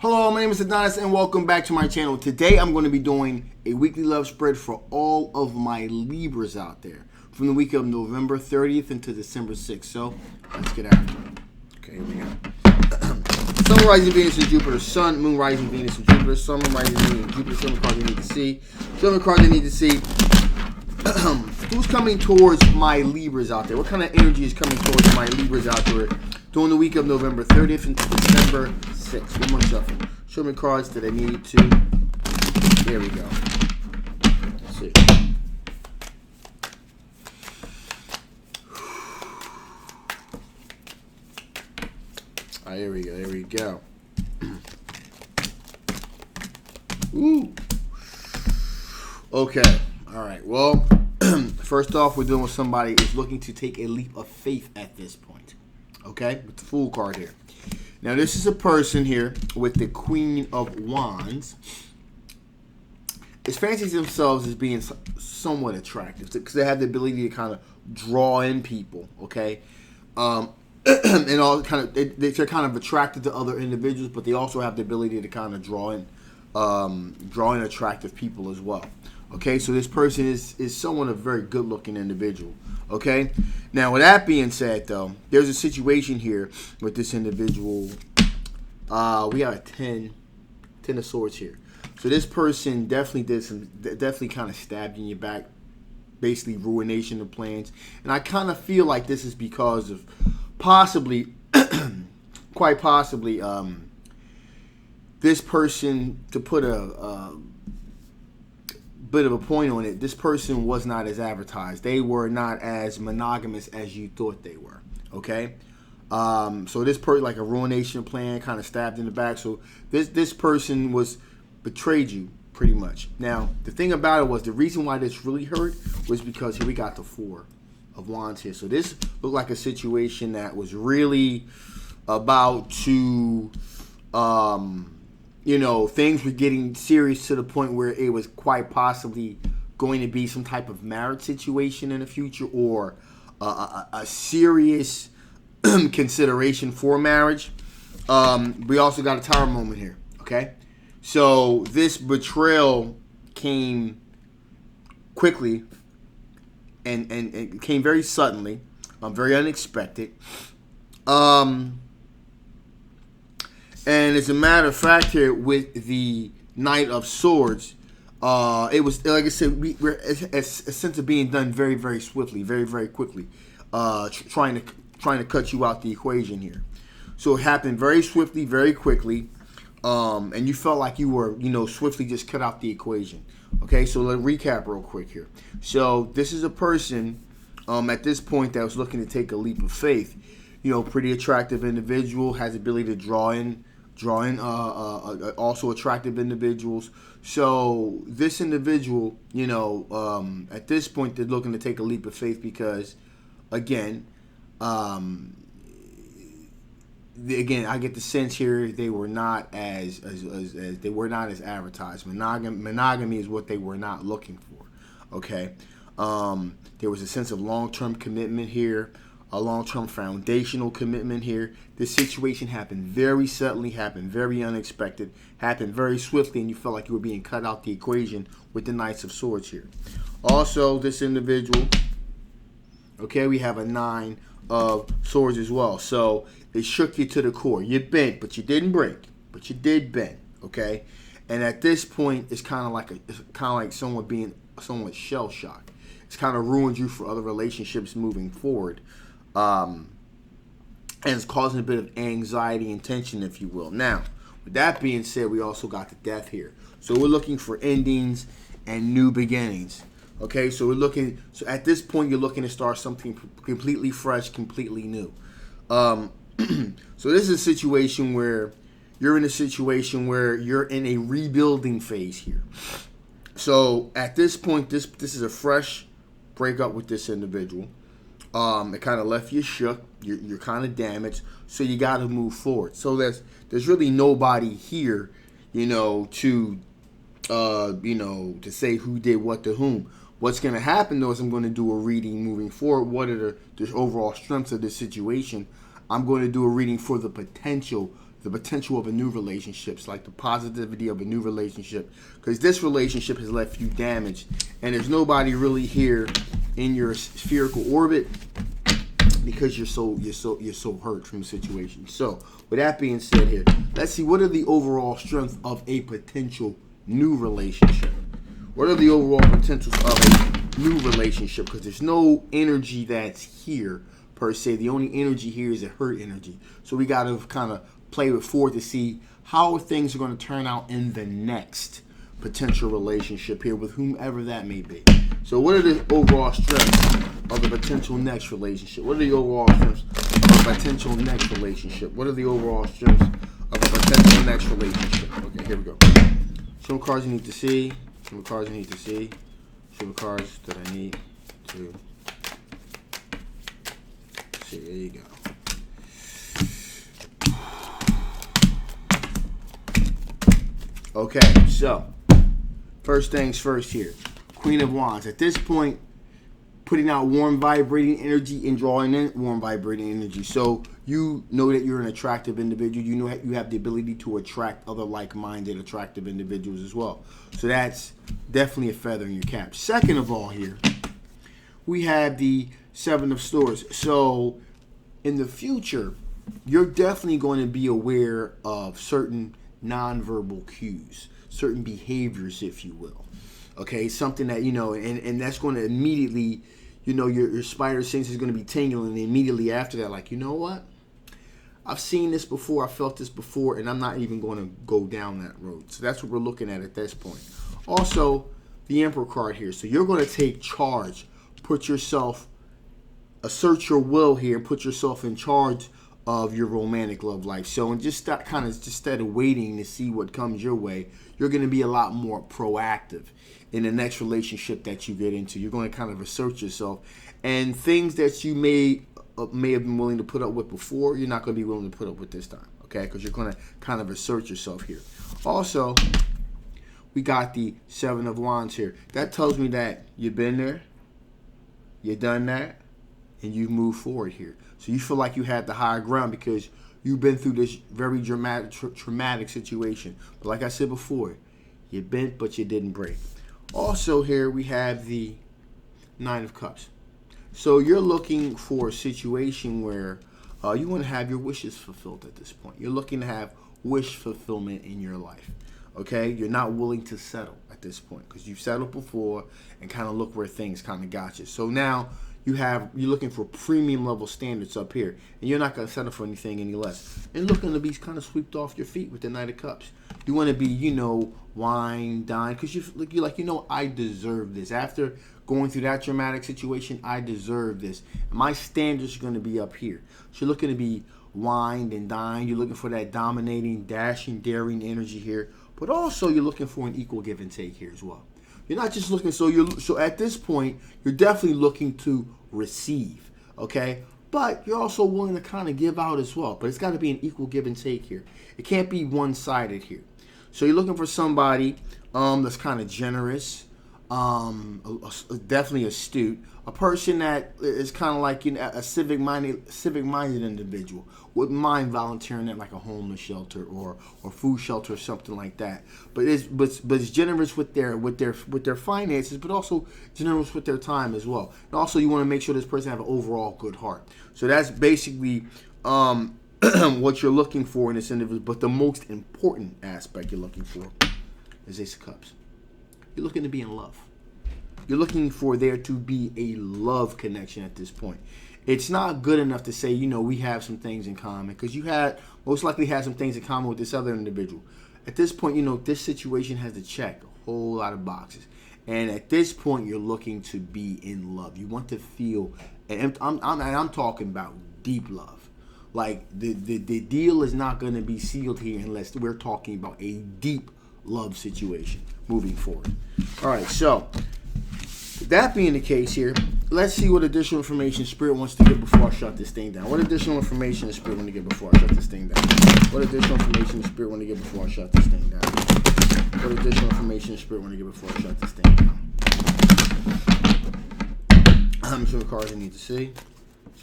Hello, my name is Adonis and welcome back to my channel. Today I'm going to be doing a weekly love spread for all of my Libras out there from the week of November 30th into December 6th. So let's get after it. Okay, here we go. Sun, rising Venus and Jupiter. Sun, moon, rising Venus and Jupiter. Sun, moon, rising Venus and Jupiter. Some cards you need to see. Some cards you need to see. Who's coming towards my Libras out there? What kind of energy is coming towards my Libras out there during the week of November 30th into December 6th? One more shuffle. Show me cards that I need to. There we go. Let's see. All right, here we go. Here we go. Ooh. Okay. All right. Well, first off, we're dealing with somebody who's looking to take a leap of faith at this point. Okay? With the Fool card here. Now, this is a person here with the Queen of Wands. It fancies themselves as being somewhat attractive because they have the ability to kind of draw in people. Okay? And all kind of they're kind of attracted to other individuals, but they also have the ability to kind of draw in attractive people as well. Okay, so this person is somewhat a very good-looking individual. Okay, now with that being said, though, there's a situation here with this individual. We have a 10 of Swords here. So this person definitely kind of stabbed in your back, basically ruination of plans. And I kind of feel like this is because of possibly, quite possibly, this person, to put a bit of a point on it, this person was not as advertised. They were not as monogamous as you thought they were. Okay, so this person, like a ruination plan, kind of stabbed in the back. So this person was betrayed you pretty much. Now the thing about it was the reason why this really hurt was because here we got the Four of Wands here. So this looked like a situation that was really about to things were getting serious to the point where it was quite possibly going to be some type of marriage situation in the future, or a serious consideration for marriage. We also got a Tower moment here. Okay, so this betrayal came quickly and it came very suddenly, very unexpected. And as a matter of fact, here with the Knight of Swords, it was, like I said, we're a sense of being done very, very swiftly, very, very quickly, trying to cut you out the equation here. So it happened very swiftly, very quickly, and you felt like you were, swiftly just cut out the equation. Okay, so let's recap real quick here. So this is a person at this point that was looking to take a leap of faith. Pretty attractive individual, has the ability to draw in also attractive individuals. So this individual, at this point, they're looking to take a leap of faith because, again, I get the sense here they were not as they were not as advertised. Monogamy is what they were not looking for. Okay, there was a sense of long-term commitment here. A long-term foundational commitment here. This situation happened very suddenly, happened very unexpected, happened very swiftly, and you felt like you were being cut out the equation with the Knights of Swords here. Also, this individual, okay, we have a 9 of Swords as well. So it shook you to the core. You bent, but you didn't break, but you did bend, okay? And at this point, it's kind of like someone being somewhat shell-shocked. It's kind of ruined you for other relationships moving forward. And it's causing a bit of anxiety and tension, if you will. Now, with that being said, we also got the Death here. So we're looking for endings and new beginnings. Okay, so so at this point, you're looking to start something completely fresh, completely new. So this is a situation where you're in a rebuilding phase here. So at this point, this is a fresh breakup with this individual. It kind of left you shook. You're kind of damaged, so you got to move forward. So there's really nobody here, to say who did what to whom. What's going to happen though is I'm going to do a reading moving forward. What are the overall strengths of this situation? I'm going to do a reading for the potential the potential of a new relationship. It's like the positivity of a new relationship, because this relationship has left you damaged, and there's nobody really here in your spherical orbit because you're so hurt from the situation. So with that being said here, let's see what are the overall strengths of a potential new relationship. What are the overall potentials of a new relationship? Because there's no energy that's here per se. The only energy here is a hurt energy. So we got to kind of play with forward to see how things are going to turn out in the next potential relationship here with whomever that may be. So what are the overall strengths of the potential next relationship? What are the overall strengths of a potential next relationship? What are the overall strengths of a potential next relationship? Okay, here we go. Some cards you need to see. Some cards I need to see. Some cards that I need to see. There you go. Okay, so first things first here. Queen of Wands. At this point, putting out warm vibrating energy and drawing in warm vibrating energy. So you know that you're an attractive individual. You know that you have the ability to attract other like-minded, attractive individuals as well. So that's definitely a feather in your cap. Second of all here, we have the Seven of Swords. So in the future, you're definitely going to be aware of certain nonverbal cues, certain behaviors, if you will. Okay, something that, and that's going to immediately, your spider sense is going to be tingling, and immediately after that, like, you know what? I've seen this before, I felt this before, and I'm not even going to go down that road. So that's what we're looking at this point. Also, the Emperor card here. So you're going to take charge, assert your will here, put yourself in charge of your romantic love life. So, and just instead of waiting to see what comes your way, you're going to be a lot more proactive in the next relationship that you get into. You're going to kind of assert yourself, and things that you may have been willing to put up with before, you're not going to be willing to put up with this time, okay? Because you're going to kind of assert yourself here. Also, we got the Seven of Wands here. That tells me that you've been there, you've done that, and you've moved forward here. So you feel like you had the higher ground because you've been through this very dramatic, traumatic situation. But like I said before, you bent, but you didn't break. Also here we have the Nine of Cups. So you're looking for a situation where you want to have your wishes fulfilled at this point. You're looking to have wish fulfillment in your life. Okay? You're not willing to settle at this point because you've settled before and kind of look where things kind of got you. So now you're looking for premium level standards up here, and you're not going to settle for anything any less. And looking to be kind of swept off your feet with the Knight of Cups. You want to be, wine, dine, because you're like, I deserve this. After going through that dramatic situation, I deserve this. My standards are going to be up here. So you're looking to be wined and dined. You're looking for that dominating, dashing, daring energy here. But also you're looking for an equal give and take here as well. You're not just looking, so at this point, you're definitely looking to receive, okay? But you're also willing to kind of give out as well. But it's got to be an equal give and take here. It can't be one-sided here. So you're looking for somebody that's kind of generous, definitely astute, a person that is kind of like a civic-minded individual, wouldn't mind volunteering at like a homeless shelter or food shelter or something like that. But it's generous with their finances, but also generous with their time as well. And also you want to make sure this person have an overall good heart. So that's basically what you're looking for in this individual. But the most important aspect you're looking for is Ace of Cups. You're looking to be in love. You're looking for there to be a love connection at this point. It's not good enough to say, we have some things in common, because you most likely had some things in common with this other individual. At this point, this situation has to check a whole lot of boxes. And at this point, you're looking to be in love. You want to feel, and I'm talking about deep love. Like the deal is not going to be sealed here unless we're talking about a deep love situation moving forward. All right, so that being the case here, let's see what additional information Spirit wants to give before I shut this thing down. What additional information does Spirit want to give before I shut this thing down? What additional information does Spirit want to give before I shut this thing down? What additional information does Spirit want to give before I shut this thing down? Some cards I need to see.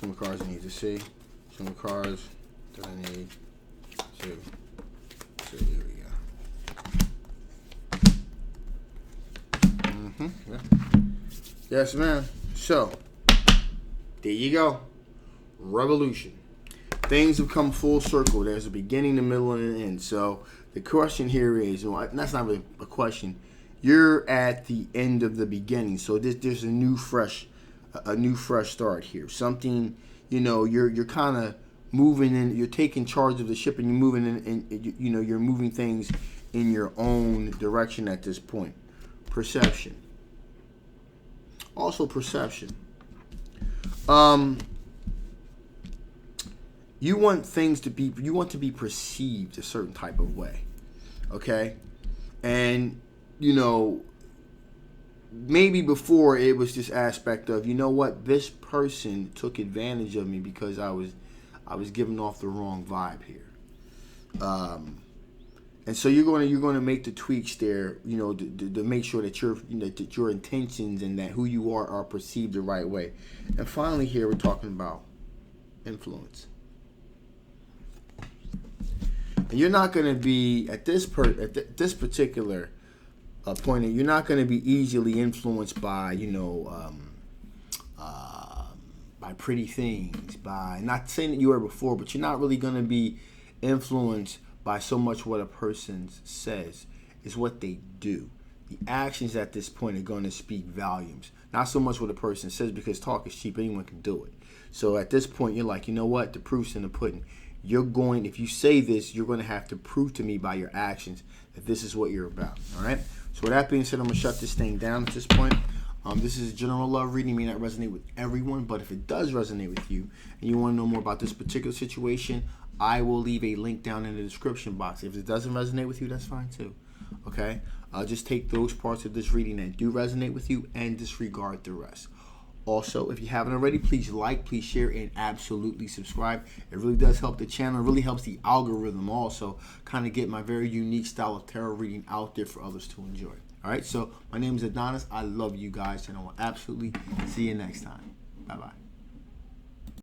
Some cards I need to see. Some cards that I need to Yes, ma'am. So, there you go. Revolution. Things have come full circle. There's a beginning, a middle, and an end. So, the question here is, well, that's not really a question. You're at the end of the beginning. So, there's a new fresh start here. Something, you're kind of moving in. You're taking charge of the ship, and you're moving in, and you're moving things in your own direction at this point. Perception. Also perception. You want to be perceived a certain type of way. Okay? And, maybe before it was this aspect of, this person took advantage of me because I was giving off the wrong vibe here. And so you're going to make the tweaks there, to make sure that that your intentions and that who you are perceived the right way. And finally, here we're talking about influence. And you're not going to be at this particular point. You're not going to be easily influenced by by pretty things. By not saying that you were before, but you're not really going to be influenced by so much what a person says. Is what they do. The actions at this point are going to speak volumes. Not so much what a person says, because talk is cheap. Anyone can do it. So at this point, you're like, the proof's in the pudding. If you say this, you're going to have to prove to me by your actions that this is what you're about. All right? So with that being said, I'm going to shut this thing down at this point. This is a general love reading. It may not resonate with everyone, but if it does resonate with you and you want to know more about this particular situation, I will leave a link down in the description box. If it doesn't resonate with you, that's fine too. Okay? Just take those parts of this reading that do resonate with you and disregard the rest. Also, if you haven't already, please like, please share, and absolutely subscribe. It really does help the channel. It really helps the algorithm also kind of get my very unique style of tarot reading out there for others to enjoy. All right, so my name is Adonis. I love you guys, and I will absolutely see you next time. Bye-bye.